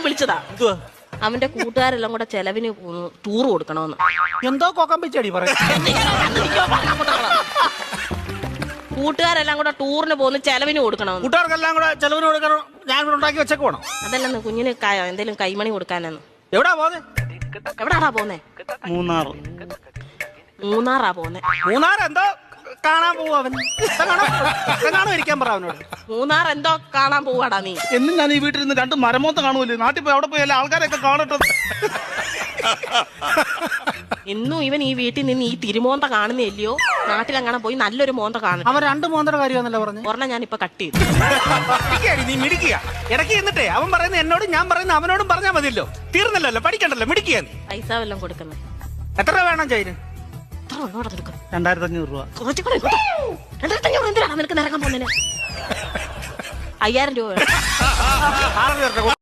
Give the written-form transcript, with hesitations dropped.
ഒന്ന് വിളിച്ചതാ. അവന്റെ കൂട്ടുകാരെല്ലാം കൂടെ ചെലവിന് ടൂർ കൊടുക്കണമെന്ന്. എന്തോ കൊക്കാൻ വെച്ചടി പറയാ. കൂട്ടുകാരെല്ലാം കൂടെ ടൂറിന് പോകുന്ന ചെലവിന് കൊടുക്കണമെന്ന്. കൂട്ടുകാർക്കെല്ലാം കൂടെ ചെലവിന് കൊടുക്കണം. ഞാൻ കൂടെ ഉണ്ടാക്കി വെച്ചേക്ക് വേണം. അതല്ലെന്ന് കുഞ്ഞിന് എന്തേലും കൈമണി കൊടുക്കാനെന്ന്. എവിടാ പോന്നെ? എവിടാടാ പോന്നെ? മൂന്നാറാ പോന്നെ. മൂന്നാർ എന്തോ കാണാൻ പോവാ അവൻ. കാണാൻ ഇരിക്കാൻ പറ അവനോട്. മൂന്നാർ എന്തോ കാണാൻ പോവാടാ നീ. എന്നും ഞാൻ ഈ വീട്ടിൽ നിന്ന് 2 മരമോത്ത കാണുമല്ലോ. നാട്ടിൽ പോയി അവിടെ പോയി എല്ലാ ആൾക്കാരെയൊക്കെ കാണട്ടെ. ഇന്നും ഇവൻ ഈ വീട്ടിൽ നിന്ന് ഈ തിരുമോന്ത കാണുന്നില്ലയോ? നാട്ടിലെങ്ങനെ പോയി നല്ലൊരു മോന്ത കാണും. അവൻ 2 മോന്തയുടെ കാര്യമാണല്ലോ പറഞ്ഞു. ഒരെണ്ണം ഞാൻ ഇപ്പൊ കട്ട് ചെയ്തു. നീ മിടിക്കുക. ഇടയ്ക്ക് എന്നിട്ടേ അവൻ പറയുന്നത് എന്നോടും ഞാൻ പറയുന്നത് അവനോടും പറഞ്ഞാൽ മതിയല്ലോ. തീർന്നല്ലോ, പഠിക്കണ്ടല്ലോ, മിടിക്കുക നീ. പൈസ വല്ലതും കൊടുക്കുന്നത്. എത്ര രൂപ വേണം ചൈന്? 2500 രൂപ. 2500 എന്തിനാണ് നിനക്ക് നിരക്കാൻ പോകുന്നതിന്? 5000 രൂപ വേണം. 6 പേരുടെ